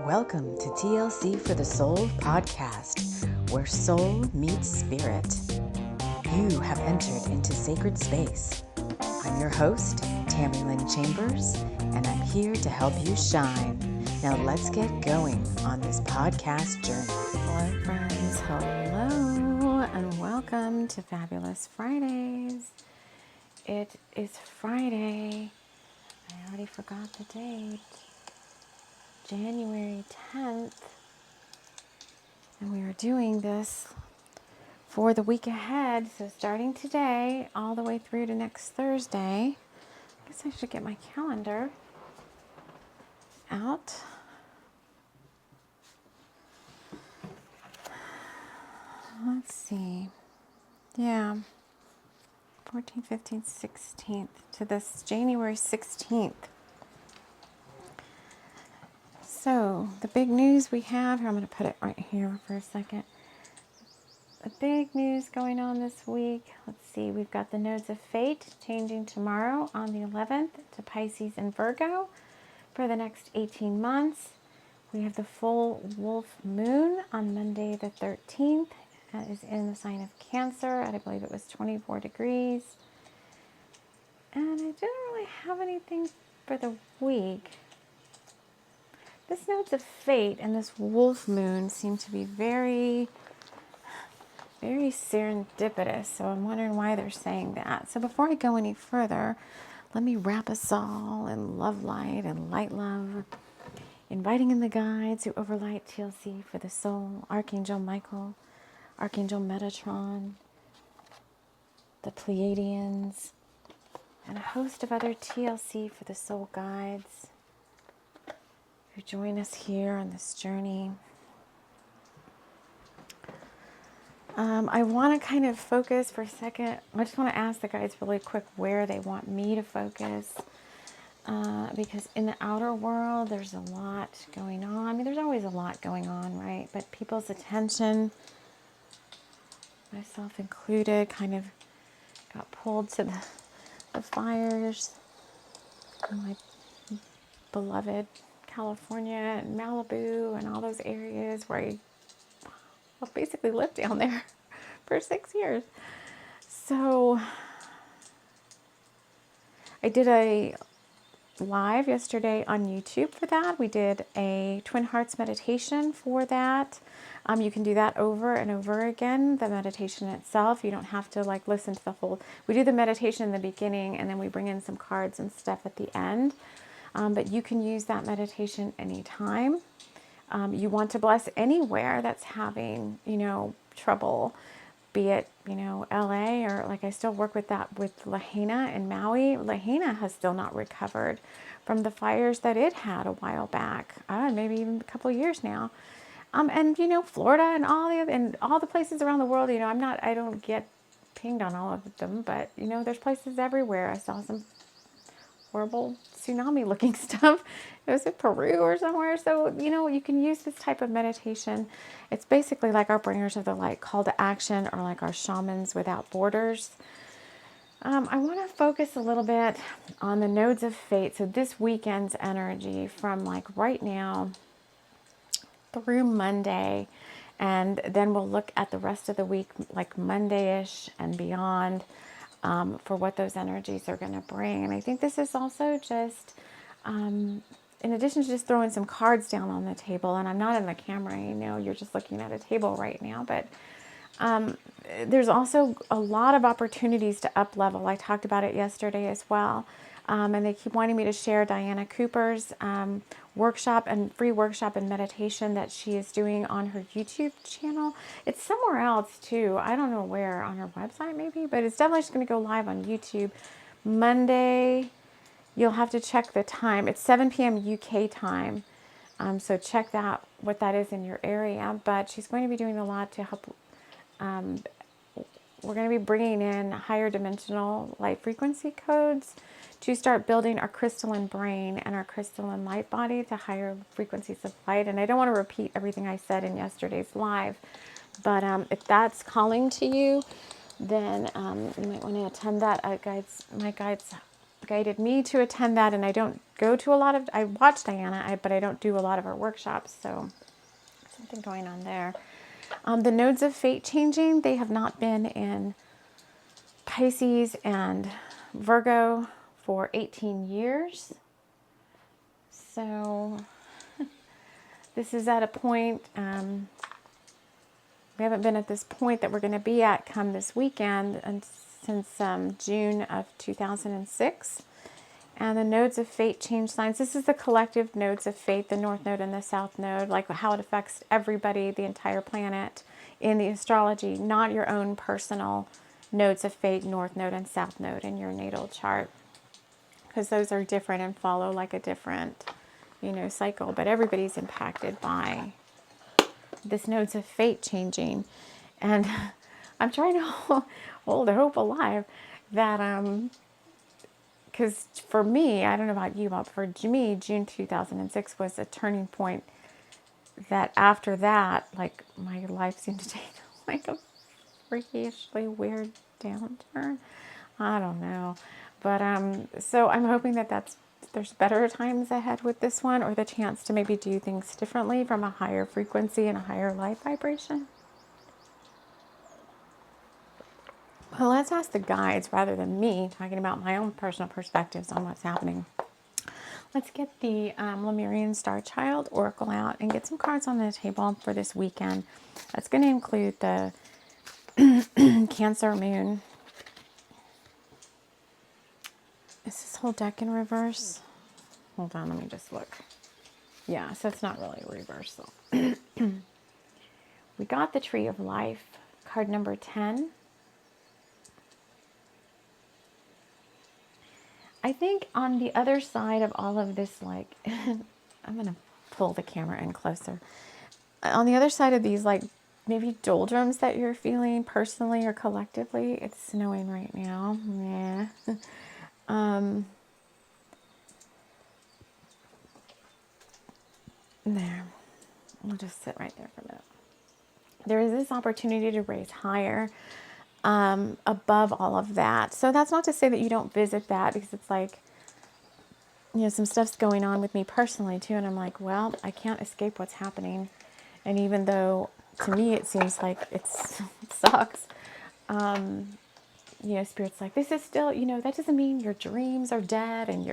Welcome to TLC for the Soul podcast, where soul meets spirit. You have entered into sacred space. I'm your host, TAMI Chambers, and I'm here to help you shine. Now let's get going on this podcast journey. Hello friends, hello, and welcome to Fabulous Fridays. It is Friday. I already forgot the date. January 10th. And we are doing this for the week ahead. So starting today all the way through to next Thursday. I guess I should get my calendar out. Let's see. Yeah. 14th, 15th, 16th to this January 16th. So the big news we have here, I'm going to put it right here for a second. The big news going on this week, let's see, we've got the nodes of fate changing tomorrow on the 11th to Pisces and Virgo for the next 18 months. We have the full wolf moon on Monday the 13th. That is in the sign of Cancer, and I believe it was 24 degrees. And I didn't really have anything for the week. This nodes of fate and this wolf moon seem to be very, very serendipitous. So I'm wondering why they're saying that. So before I go any further, let me wrap us all in love light and light love. Inviting in the guides who overlight TLC for the soul, Archangel Michael, Archangel Metatron, the Pleiadians, and a host of other TLC for the soul guides who join us here on this journey. I want to kind of focus for a second. I just want to ask the guides really quick where they want me to focus. Because in the outer world, there's a lot going on. I mean, there's always a lot going on, right? But people's attention, myself included, kind of got pulled to the fires in my beloved California and Malibu and all those areas where I basically lived down there for 6 years. So I did a live yesterday on YouTube for that. We did a Twin Hearts meditation for that. You can do that over and over again, the meditation itself. You don't have to like listen to the whole. We do the meditation in the beginning and then we bring in some cards and stuff at the end. But you can use that meditation anytime. You want to bless anywhere that's having, trouble, be it, LA or like I still work with that with Lahaina in Maui. Lahaina has still not recovered from the fires that it had a while back, maybe even a couple of years now. And Florida and all the places around the world. I don't get pinged on all of them, but there's places everywhere. I saw some horrible tsunami looking stuff. It was in Peru or somewhere. So, you can use this type of meditation. It's basically like our bringers of the light call to action, or like our shamans without borders. I want to focus a little bit on the nodes of fate. So this weekend's energy from like right now through Monday. And then we'll look at the rest of the week, like Monday-ish and beyond, for what those energies are going to bring. And I think this is also just, in addition to just throwing some cards down on the table, and I'm not in the camera, you're just looking at a table right now, but there's also a lot of opportunities to up level. I talked about it yesterday as well. And they keep wanting me to share Diana Cooper's workshop and free workshop and meditation that she is doing on her YouTube channel. It's somewhere else too. I don't know where, on her website maybe, but it's definitely just going to go live on YouTube Monday. You'll have to check the time. It's 7 p.m. UK time. So check that, what that is in your area. But she's going to be doing a lot to help. We're going to be bringing in higher dimensional light frequency codes to start building our crystalline brain and our crystalline light body to higher frequencies of light. And I don't want to repeat everything I said in yesterday's live, but if that's calling to you, then you might want to attend that. My guides guided me to attend that, and I don't go to a lot of, I watch Diana, but I don't do a lot of her workshops, so something going on there. The nodes of fate changing, they have not been in Pisces and Virgo for 18 years. So this is at a point, we haven't been at this point that we're going to be at come this weekend and since June of 2006. And the nodes of fate change signs. This is the collective nodes of fate, the North Node and the South Node, like how it affects everybody, the entire planet in the astrology, not your own personal nodes of fate, North Node and South Node in your natal chart. Because those are different and follow like a different, cycle. But everybody's impacted by this nodes of fate changing. And I'm trying to hold the hope alive that, because for me, I don't know about you, but for me, June 2006 was a turning point that after that, like, my life seemed to take like a freakishly weird downturn. I don't know. But so I'm hoping that there's better times ahead with this one, or the chance to maybe do things differently from a higher frequency and a higher life vibration. Well, let's ask the guides rather than me talking about my own personal perspectives on what's happening. Let's get the Lemurian Star Child Oracle out and get some cards on the table for this weekend. That's going to include the Cancer Moon. Is this whole deck in reverse? Hold on, let me just look. Yeah, so it's not really a reversal. We got the Tree of Life, card number 10. I think on the other side of all of this, like, I'm going to pull the camera in closer. On the other side of these, like, maybe doldrums that you're feeling personally or collectively, it's snowing right now. Yeah. There. We'll just sit right there for a minute. There is this opportunity to raise higher above all of that. So that's not to say that you don't visit that, because it's like, some stuff's going on with me personally too. And I'm like, well, I can't escape what's happening. And even though to me it seems like it sucks, Spirit's like, this is still, that doesn't mean your dreams are dead and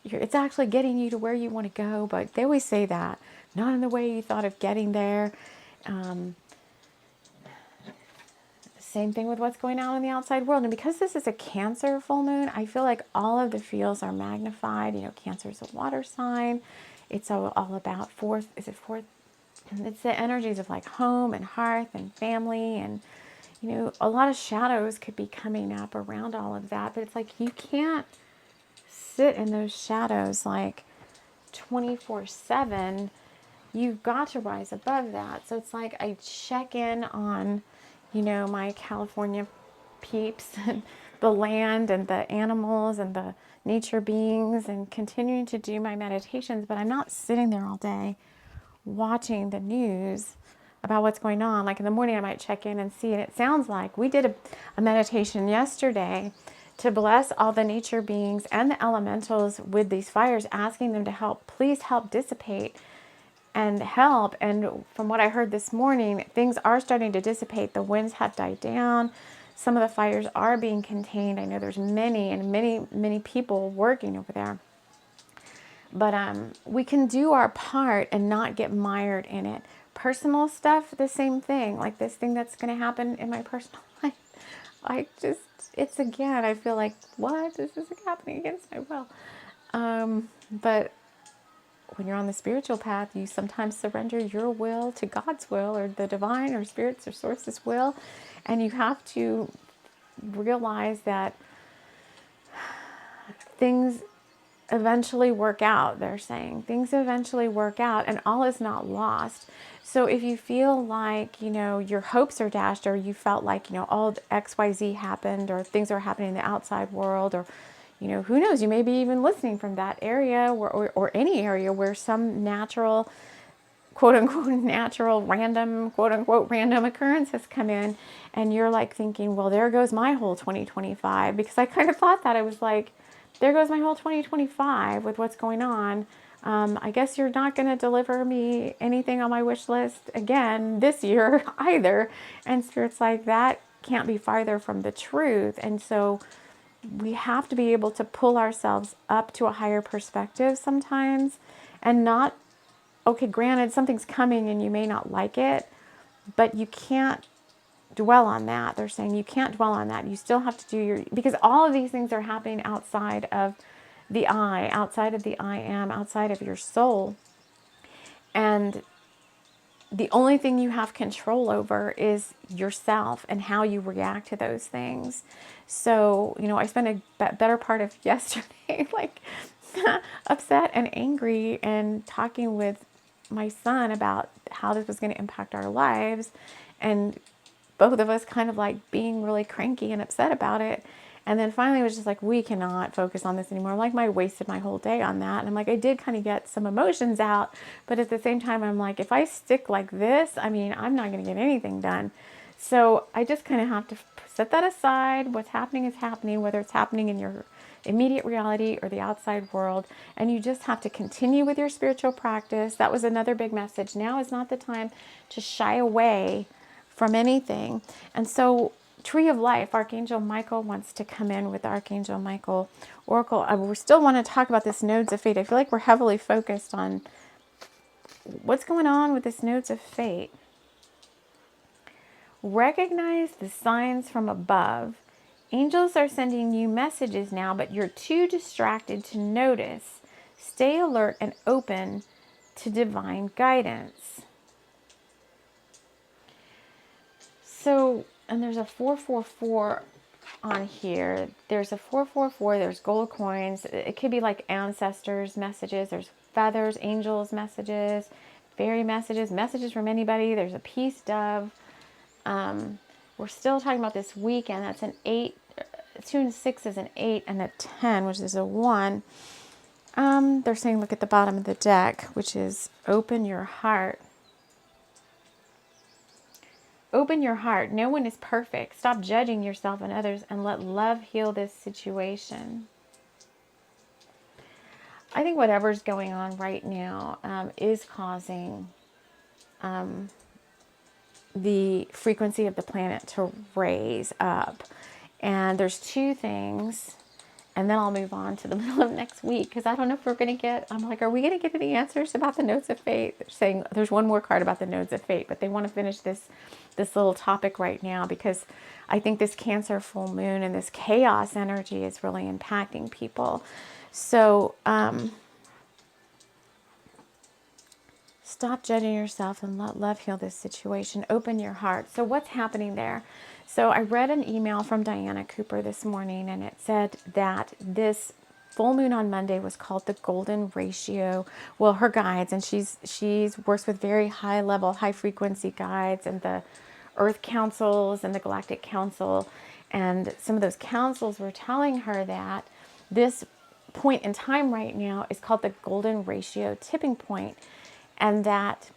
it's actually getting you to where you want to go. But they always say that, not in the way you thought of getting there. Same thing with what's going on in the outside world. And because this is a Cancer full moon, I feel like all of the feels are magnified. Cancer is a water sign. It's all about fourth. It's the energies of like home and hearth and family. And, a lot of shadows could be coming up around all of that. But it's like you can't sit in those shadows like 24/7. You've got to rise above that. So it's like I check in on my California peeps and the land and the animals and the nature beings and continuing to do my meditations, but I'm not sitting there all day watching the news about what's going on. Like in the morning I might check in and see, and it sounds like we did a meditation yesterday to bless all the nature beings and the elementals with these fires, asking them to please help dissipate and help. And from what I heard this morning, things are starting to dissipate. The winds have died down. Some of the fires are being contained. I know there's many people working over there. But we can do our part and not get mired in it. Personal stuff, the same thing. Like this thing that's going to happen in my personal life. I feel like, what? This is happening against my will. But when you're on the spiritual path, you sometimes surrender your will to God's will, or the divine or spirit's or source's will. And you have to realize that things eventually work out. They're saying things eventually work out and all is not lost. So if you feel like, your hopes are dashed, or you felt like, all XYZ happened, or things are happening in the outside world, or who knows, you may be even listening from that area or any area where some natural, quote unquote, natural, random, quote unquote, random occurrence has come in, and you're like thinking, well, there goes my whole 2025. Because I kind of thought that. I was like, there goes my whole 2025 with what's going on. I guess you're not going to deliver me anything on my wish list again this year either. And Spirit's like, that can't be farther from the truth. And so we have to be able to pull ourselves up to a higher perspective sometimes, and not, okay, granted, something's coming and you may not like it, but you can't dwell on that. They're saying you can't dwell on that. You still have to do your, because all of these things are happening outside of the I, outside of the I am, outside of your soul. And the only thing you have control over is yourself and how you react to those things. So, I spent a better part of yesterday like upset and angry and talking with my son about how this was going to impact our lives. And both of us kind of like being really cranky and upset about it. And then finally it was just like, we cannot focus on this anymore. Like, I wasted my whole day on that. And I'm like, I did kind of get some emotions out, but at the same time, I'm like, if I stick like this, I'm not going to get anything done. So I just kind of have to set that aside. What's happening is happening, whether it's happening in your immediate reality or the outside world. And you just have to continue with your spiritual practice. That was another big message. Now is not the time to shy away from anything. And so Tree of Life, Archangel Michael wants to come in with Archangel Michael Oracle. We still want to talk about this Nodes of Fate. I feel like we're heavily focused on what's going on with this Nodes of Fate. Recognize the signs from above. Angels are sending you messages now, but you're too distracted to notice. Stay alert and open to divine guidance. So, and there's a 444 on here. There's a 444, there's gold coins. It could be like ancestors' messages. There's feathers, angels' messages, fairy messages, messages from anybody. There's a peace dove. We're still talking about this weekend. That's an 8. 2 and 6 is an 8, and a 10, which is a 1. They're saying look at the bottom of the deck, which is open your heart. Open your heart. No one is perfect. Stop judging yourself and others and let love heal this situation. I think whatever's going on right now is causing the frequency of the planet to raise up. And there's 2 things, and then I'll move on to the middle of next week, because I don't know if we're going to get, I'm like, are we going to get any answers about the Nodes of Fate? They're saying there's one more card about the Nodes of Fate, but they want to finish this little topic right now, because I think this Cancer full moon and this chaos energy is really impacting people. So stop judging yourself and let love heal this situation. Open your heart. So what's happening there? So I read an email from Diana Cooper this morning, and it said that this full moon on Monday was called the golden ratio. Well, her guides, and she's works with very high level, high frequency guides, and the Earth councils and the Galactic Council. And some of those councils were telling her that this point in time right now is called the golden ratio tipping point, and that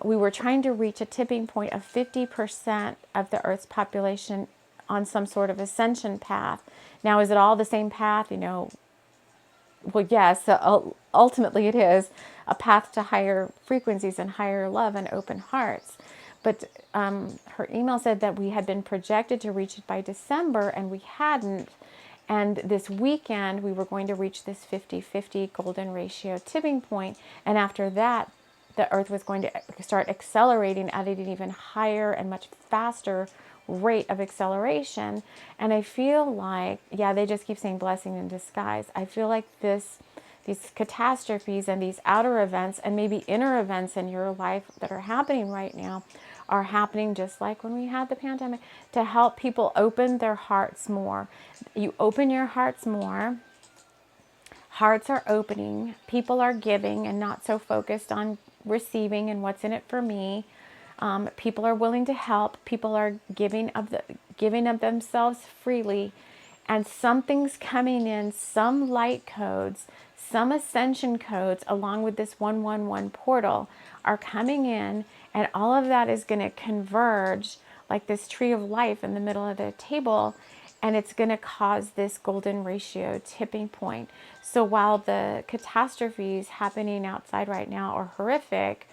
we were trying to reach a tipping point of 50% of the Earth's population on some sort of ascension path. Now, is it all the same path? Well, yes, ultimately it is a path to higher frequencies and higher love and open hearts. But her email said that we had been projected to reach it by December, and we hadn't. And this weekend, we were going to reach this 50-50 golden ratio tipping point. And after that, the Earth was going to start accelerating at an even higher and much faster rate of acceleration. And I feel like, they just keep saying blessing in disguise. I feel like these catastrophes and these outer events and maybe inner events in your life that are happening right now are happening just like when we had the pandemic, to help people open their hearts more. You open your hearts more. Hearts are opening. People are giving and not so focused on receiving and what's in it for me. People are willing to help. People are giving of themselves freely, and something's coming in. Some light codes, some ascension codes, along with this 111 portal, are coming in, and all of that is going to converge like this tree of life in the middle of the table. and it's going to cause this golden ratio tipping point. So while the catastrophes happening outside right now are horrific,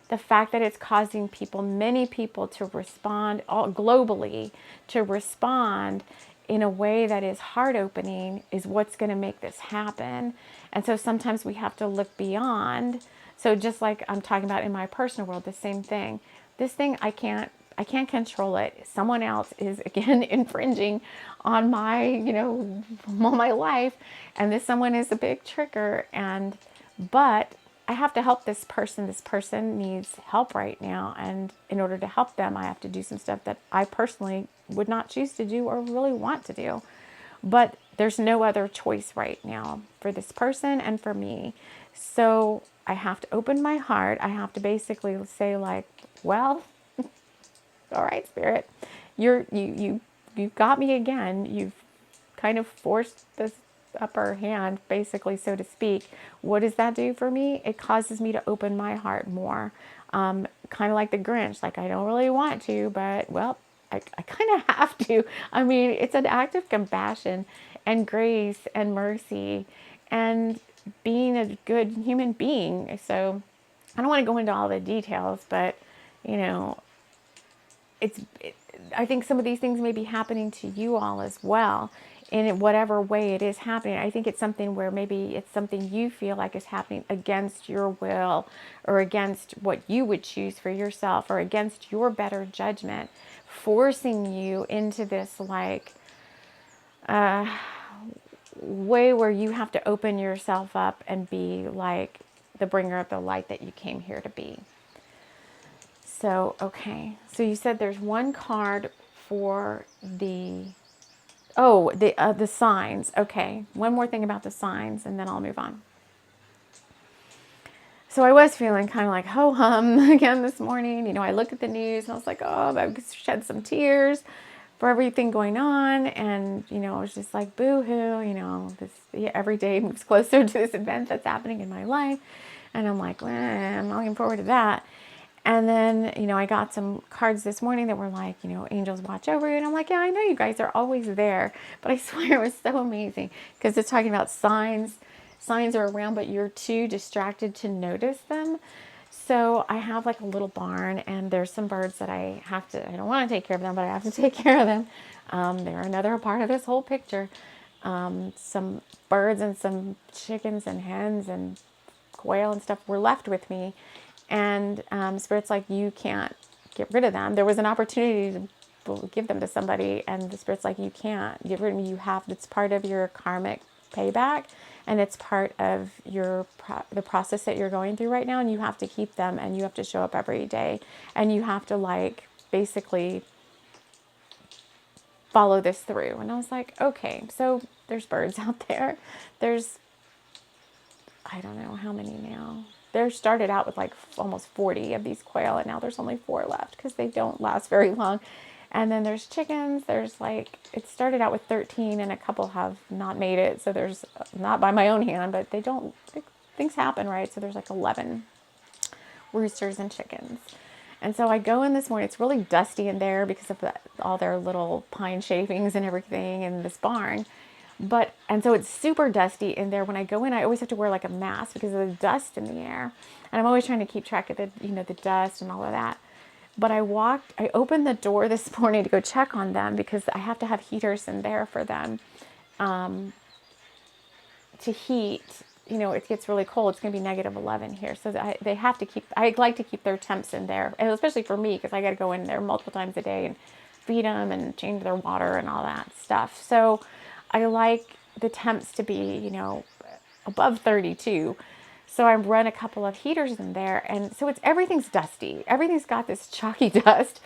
the fact that it's causing people, many people, to respond all globally, to respond in a way that is heart opening is what's going to make this happen. And so sometimes we have to look beyond. So just like I'm talking about in my personal world, the same thing. This thing, I can't control it. Someone else is, again, infringing on my, on my life. And this someone is a big trigger. But I have to help this person. This person needs help right now. And in order to help them, I have to do some stuff that I personally would not choose to do or really want to do. But there's no other choice right now for this person and for me. So I have to open my heart. I have to basically say, like, well, all right, Spirit, you got me again. You've kind of forced this upper hand, basically, so to speak. What does that do for me? It causes me to open my heart more. Kind of like the Grinch, like I don't really want to, but well, I kind of have to. I mean, it's an act of compassion and grace and mercy and being a good human being. So I don't want to go into all the details, but I think some of these things may be happening to you all as well, in whatever way it is happening. I think it's something where maybe it's something you feel like is happening against your will, or against what you would choose for yourself, or against your better judgment, forcing you into this like way where you have to open yourself up and be like the bringer of the light that you came here to be. So, okay. So you said there's one card for the signs. Okay. One more thing about the signs and then I'll move on. So I was feeling kind of like ho-hum again this morning. I looked at the news and I was like, oh, I shed some tears for everything going on. And, I was just like, boo-hoo, every day moves closer to this event that's happening in my life. And I'm like, I'm looking forward to that. And then, I got some cards this morning that were like, angels watch over you. And I'm like, yeah, I know you guys are always there. But I swear it was so amazing because it's talking about signs. Signs are around, but you're too distracted to notice them. So I have like a little barn and there's some birds that I don't want to take care of them, but I have to take care of them. They're another part of this whole picture. Some birds and some chickens and hens and quail and stuff were left with me. And Spirit's like, you can't get rid of them. There was an opportunity to give them to somebody, and the Spirit's like, you can't get rid of them. You have, it's part of your karmic payback, and it's part of the process that you're going through right now, and you have to keep them, and you have to show up every day, and you have to like basically follow this through. And I was like, okay, so there's birds out there. There's, I don't know how many now. There started out with like almost 40 of these quail, and now there's only 4 left because they don't last very long. And then there's chickens. There's like, it started out with 13 and a couple have not made it. So there's, not by my own hand, but things happen, right? So there's like 11 roosters and chickens. And so I go in this morning. It's really dusty in there because of all their little pine shavings and everything in this barn. And so it's super dusty in there. When I go in, I always have to wear like a mask because of the dust in the air. And I'm always trying to keep track of the dust and all of that. But I opened the door this morning to go check on them because I have to have heaters in there for them to heat. It gets really cold. It's going to be -11 here. So they have to I like to keep their temps in there, and especially for me because I got to go in there multiple times a day and feed them and change their water and all that stuff. So I like the temps to be, above 32. So I run a couple of heaters in there. And so everything's dusty. Everything's got this chalky dust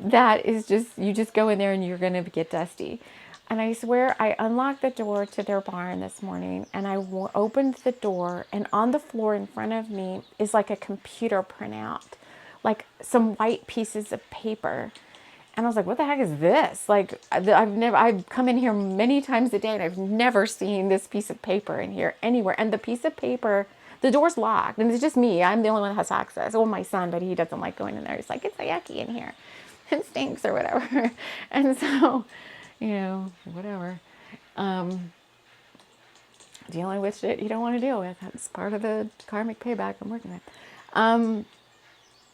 that is you just go in there and you're going to get dusty. And I swear I unlocked the door to their barn this morning and I opened the door, and on the floor in front of me is like a computer printout, like some white pieces of paper. And I was like, what the heck is this? Like, I've come in here many times a day and I've never seen this piece of paper in here anywhere. And the piece of paper, the door's locked and it's just me. I'm the only one that has access. Well, my son, but he doesn't like going in there. He's like, it's yucky in here. It stinks or whatever. And so, Whatever. Dealing with shit you don't want to deal with. That's part of the karmic payback I'm working with.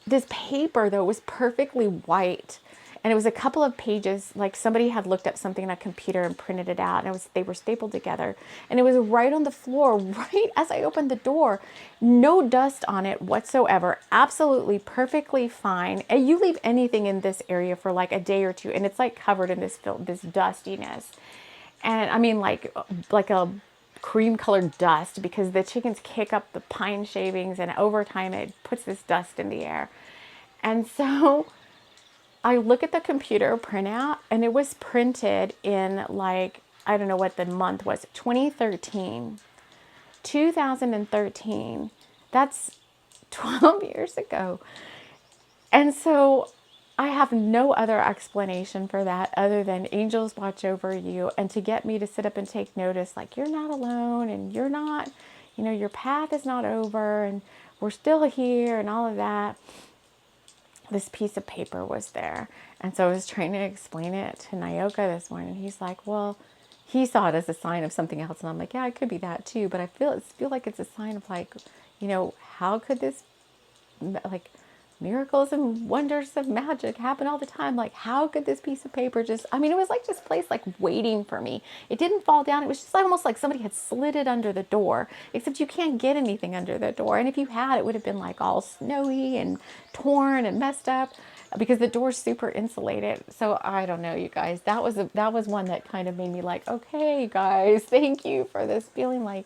This paper, though, was perfectly white. And it was a couple of pages, like somebody had looked up something on a computer and printed it out. And they were stapled together. And it was right on the floor, right as I opened the door. No dust on it whatsoever. Absolutely perfectly fine. And you leave anything in this area for like a day or two, and it's like covered in this dustiness. And I mean, like a cream colored dust, because the chickens kick up the pine shavings, and over time it puts this dust in the air. And so I look at the computer printout, and it was printed in, like, I don't know what the month was, 2013. 2013. That's 12 years ago. And so I have no other explanation for that other than angels watch over you, and to get me to sit up and take notice, like, you're not alone, and you're not, your path is not over, and we're still here, and all of that. This piece of paper was there. And so I was trying to explain it to Nyoka this morning. He's like, well, he saw it as a sign of something else. And I'm like, yeah, it could be that too. But I feel like it's a sign of, like, how could this, like, miracles and wonders of magic happen all the time? Like, how could this piece of paper it was like this place, like, waiting for me. It didn't fall down. It was just almost like somebody had slid it under the door, except you can't get anything under the door. And if you had, it would have been like all snowy and torn and messed up, because the door's super insulated. So I don't know, you guys, that was one that kind of made me like, okay, guys, thank you for this feeling like,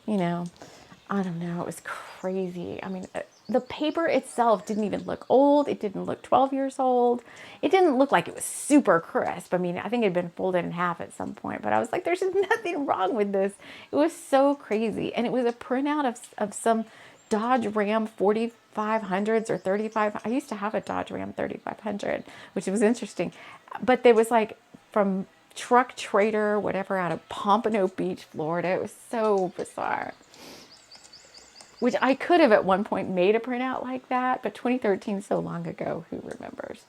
I don't know. It was crazy. I mean, the paper itself didn't even look old. It didn't look 12 years old. It didn't look like it was super crisp. I mean, I think it had been folded in half at some point, but I was like, there's nothing wrong with this. It was so crazy. And it was a printout of some Dodge Ram 4500s or 35. I used to have a Dodge Ram 3500, which was interesting. But there was, like, from Truck Trader, whatever, out of Pompano Beach, Florida. It was so bizarre. Which I could have at one point made a printout like that, but 2013 is so long ago, who remembers?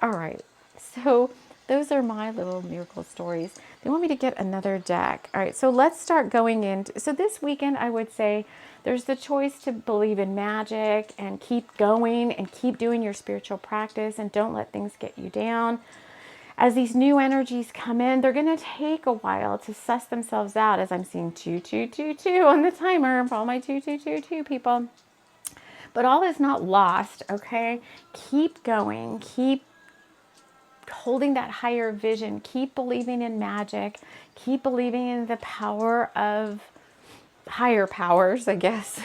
All right, so those are my little miracle stories. They want me to get another deck. All right, so let's start going into, so this weekend I would say there's the choice to believe in magic and keep going and keep doing your spiritual practice, and don't let things get you down. As these new energies come in, they're going to take a while to suss themselves out, as I'm seeing 2222 on the timer for all my 2222 people. But all is not lost, okay? Keep going. Keep holding that higher vision. Keep believing in magic. Keep believing in the power of higher powers, I guess.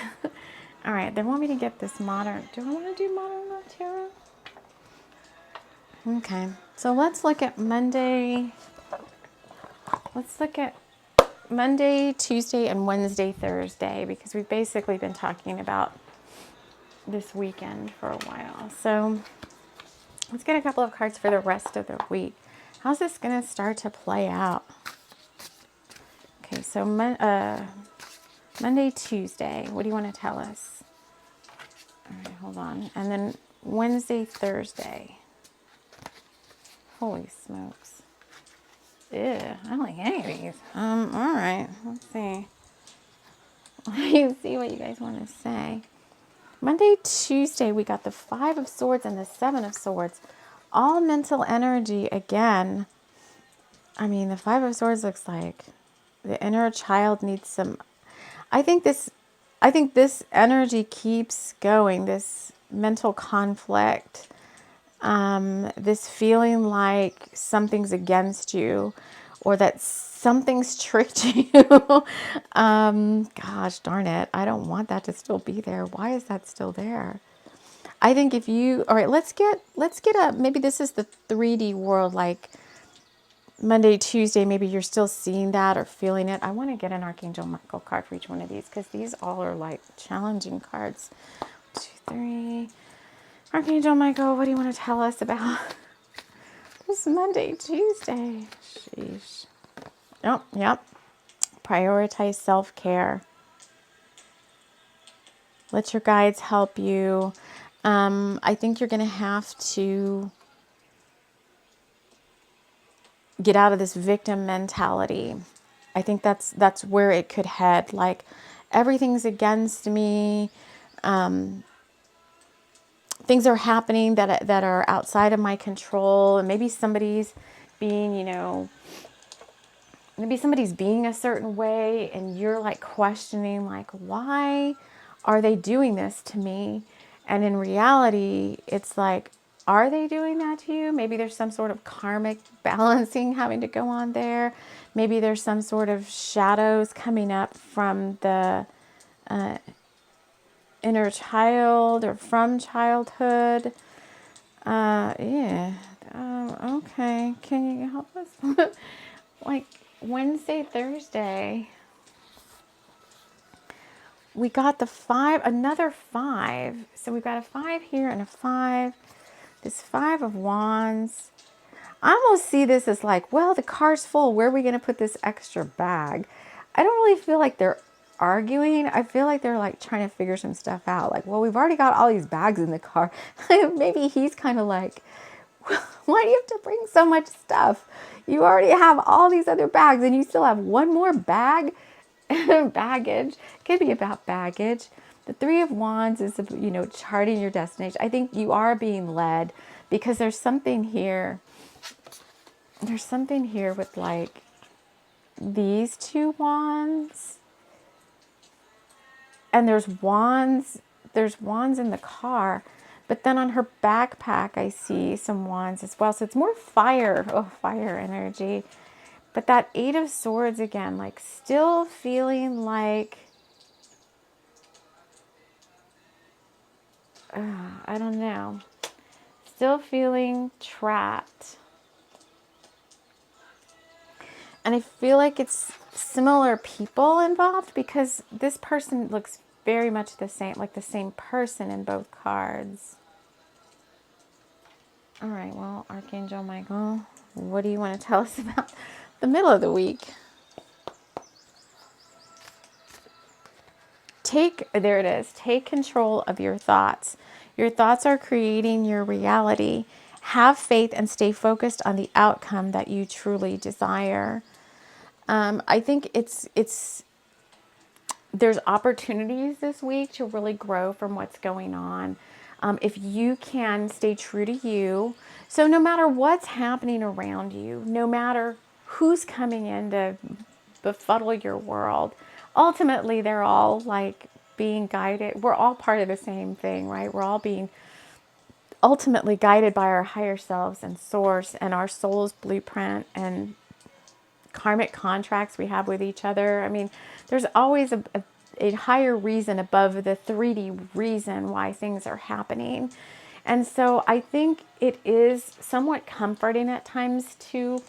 All right, they want me to get this modern. Do I want to do modern love tarot? Okay, so let's look at Monday. Let's look at Monday, Tuesday, and Wednesday, Thursday, because we've basically been talking about this weekend for a while. So let's get a couple of cards for the rest of the week. How's this going to start to play out? Okay, so Monday, Tuesday, what do you want to tell us? All right, hold on. And then Wednesday, Thursday. Holy smokes. Ew, I don't like any of these. All right, let's see. Let me see what you guys want to say. Monday, Tuesday, we got the 5 of Swords and the 7 of Swords. All mental energy again. I mean, the 5 of Swords looks like the inner child needs some. I think this energy keeps going. This mental conflict. This feeling like something's against you, or that something's tricked you. Gosh darn it. I don't want that to still be there. Why is that still there? I think if you, all right, let's get maybe this is the 3D world, like Monday, Tuesday, maybe you're still seeing that or feeling it. I want to get an Archangel Michael card for each one of these, because these all are like challenging cards. 1, 2, 3. Archangel Michael, what do you want to tell us about this Monday, Tuesday? Sheesh. Oh, yep. Prioritize self-care. Let your guides help you. I think you're going to have to get out of this victim mentality. I think that's where it could head. Like, everything's against me. Things are happening that are outside of my control, and maybe somebody's being, maybe somebody's being a certain way, and you're like questioning, like, why are they doing this to me? And in reality, it's like, are they doing that to you? Maybe there's some sort of karmic balancing having to go on there. Maybe there's some sort of shadows coming up from the inner child or from childhood. Yeah. Okay. Can you help us? Like, Wednesday, Thursday, we got the 5, another 5. So we've got a 5 here and a 5. This 5 of Wands. I almost see this as like, well, the car's full. Where are we going to put this extra bag? I don't really feel like they're arguing. I feel like they're like trying to figure some stuff out. Like, well, we've already got all these bags in the car. Maybe he's kind of like, why do you have to bring so much stuff? You already have all these other bags and you still have one more bag. Baggage. Could be about baggage. The 3 of Wands is, charting your destination. I think you are being led because there's something here. There's something here with like these 2 wands. And there's wands in the car. But then on her backpack, I see some wands as well. So it's more fire. Oh, fire energy. But that 8 of Swords again, like still feeling like, I don't know. Still feeling trapped. And I feel like it's similar people involved because this person looks very much the same, like the same person in both cards. All right, well, Archangel Michael, what do you want to tell us about the middle of the week? There it is. Take control of your thoughts. Your thoughts are creating your reality. Have faith and stay focused on the outcome that you truly desire. I think there's opportunities this week to really grow from what's going on. If you can stay true to you. So no matter what's happening around you, no matter who's coming in to befuddle your world, ultimately they're all like being guided. We're all part of the same thing, right? We're all being ultimately guided by our higher selves and source and our soul's blueprint and karmic contracts we have with each other. I mean, there's always a higher reason above the 3D reason why things are happening. And so I think it is somewhat comforting at times to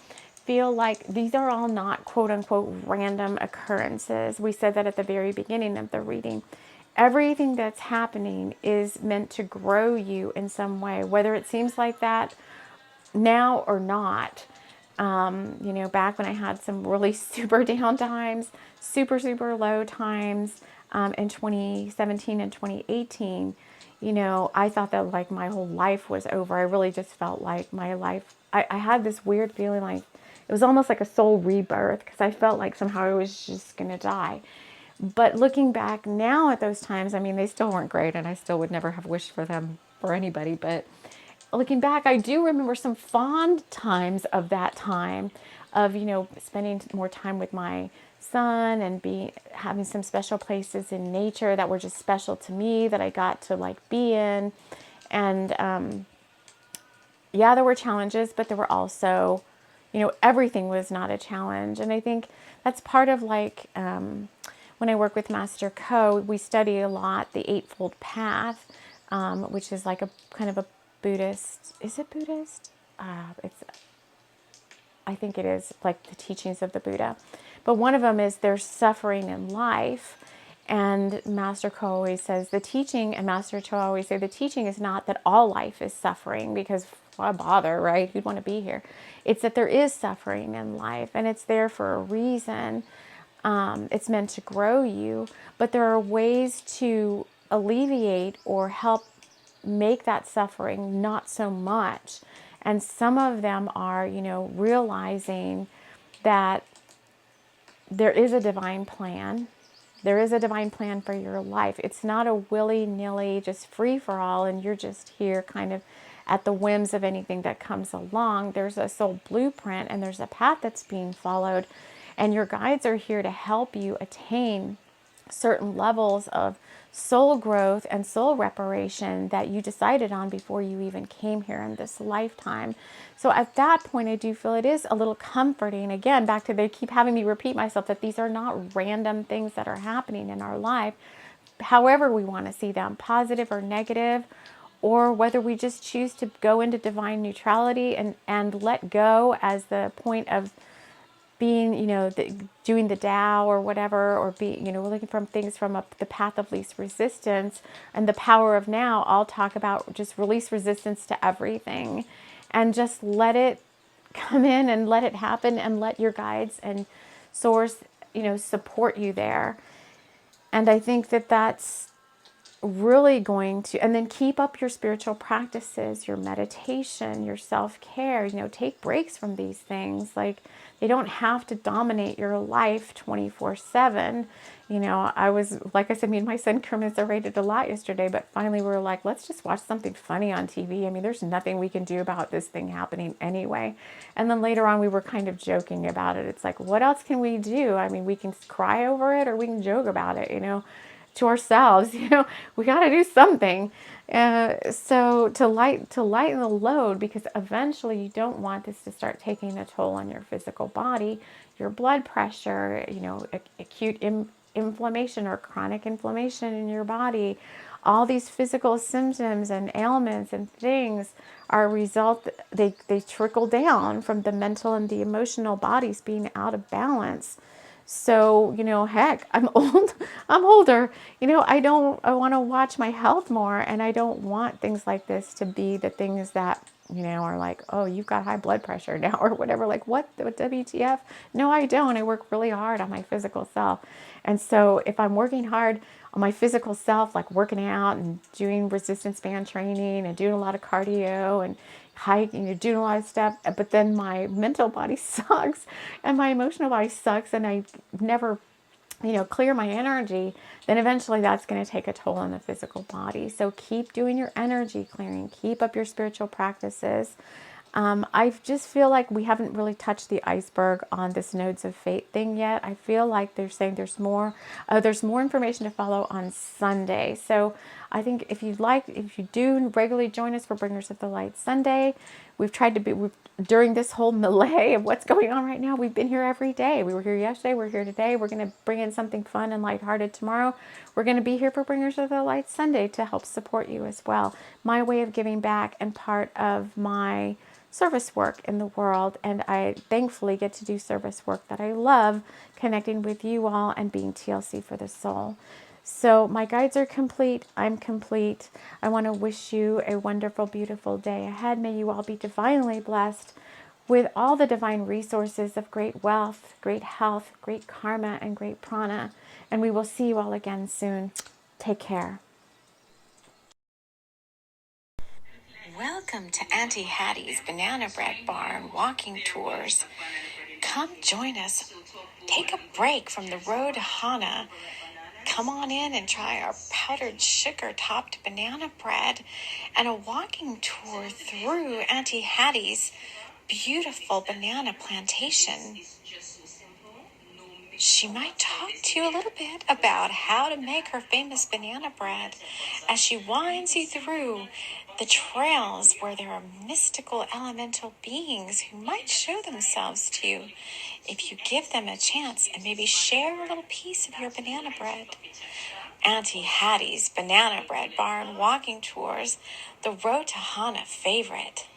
feel like these are all not quote unquote random occurrences. We said that at the very beginning of the reading. Everything that's happening is meant to grow you in some way, whether it seems like that now or not. Back when I had some really super down times, super low times in 2017 and 2018, I thought that like my whole life was over. I really just felt like my life, I had this weird feeling like it was almost like a soul rebirth because I felt like somehow I was just going to die. But looking back now at those times, I mean, they still weren't great and I still would never have wished for them for anybody, but looking back, I do remember some fond times of that time of, spending more time with my son and having some special places in nature that were just special to me that I got to like be in. And yeah, there were challenges, but there were also, everything was not a challenge. And I think that's part of like, when I work with Master Co, we study a lot the Eightfold Path, which is like a kind of a Buddhist, is it Buddhist? I think it is like the teachings of the Buddha. But one of them is there's suffering in life. And Master Ko always says the teaching, and Master Cho always say the teaching is not that all life is suffering because why bother, right? Who'd want to be here? It's that there is suffering in life and it's there for a reason. It's meant to grow you, but there are ways to alleviate or help make that suffering not so much. And some of them are, realizing that there is a divine plan. There is a divine plan for your life. It's not a willy-nilly, just free for all, and you're just here kind of at the whims of anything that comes along. There's a soul blueprint and there's a path that's being followed, and your guides are here to help you attain certain levels of soul growth and soul reparation that you decided on before you even came here in this lifetime. So at that point, I do feel it is a little comforting. Again, back to they keep having me repeat myself that these are not random things that are happening in our life, however we want to see them, positive or negative, or whether we just choose to go into divine neutrality and let go as the point of being, doing the Tao or whatever, or looking from things from the path of least resistance and the power of now. I'll talk about just release resistance to everything and just let it come in and let it happen and let your guides and source, support you there. And I think that that's really going to, and then keep up your spiritual practices, your meditation, your self-care, take breaks from these things. Like, they don't have to dominate your life 24/7. I was, like I said, me and my son commiserated a lot yesterday, but finally we were like, let's just watch something funny on TV. I mean, there's nothing we can do about this thing happening anyway. And then later on we were kind of joking about it. It's like, what else can we do? I mean, we can cry over it or we can joke about it, to ourselves. We got to do something. So to lighten the load, because eventually you don't want this to start taking a toll on your physical body, your blood pressure, acute inflammation or chronic inflammation in your body. All these physical symptoms and ailments and things are a result, they trickle down from the mental and the emotional bodies being out of balance. So, heck, I'm old, I'm older, I want to watch my health more, and I don't want things like this to be the things that, are like, oh, you've got high blood pressure now or whatever. Like, what WTF? No, I don't. I work really hard on my physical self. And so if I'm working hard on my physical self, like working out and doing resistance band training and doing a lot of cardio and hiking, doing a lot of stuff, but then my mental body sucks and my emotional body sucks, and I never, clear my energy, then eventually that's going to take a toll on the physical body. So keep doing your energy clearing, keep up your spiritual practices. I just feel like we haven't really touched the iceberg on this Nodes of Fate thing yet. I feel like they're saying there's more information to follow on Sunday. So I think if you do regularly join us for Bringers of the Light Sunday, we've tried to be, during this whole melee of what's going on right now, we've been here every day. We were here yesterday, we're here today. We're going to bring in something fun and lighthearted tomorrow. We're going to be here for Bringers of the Light Sunday to help support you as well. My way of giving back and part of my service work in the world, and I thankfully get to do service work that I love, connecting with you all and being TLC for the soul. So my guides are complete. I'm complete. I want to wish you a wonderful, beautiful day ahead. May you all be divinely blessed with all the divine resources of great wealth, great health, great karma, and great prana. And we will see you all again soon. Take care. Welcome to Auntie Hattie's Banana Bread Bar and Walking Tours. Come join us. Take a break from the road to Hana. Come on in and try our powdered sugar-topped banana bread and a walking tour through Auntie Hattie's beautiful banana plantation. She might talk to you a little bit about how to make her famous banana bread as she winds you through the trails where there are mystical elemental beings who might show themselves to you if you give them a chance and maybe share a little piece of your banana bread. Auntie Hattie's Banana Bread Bar and Walking Tours, the Road to Hana favorite.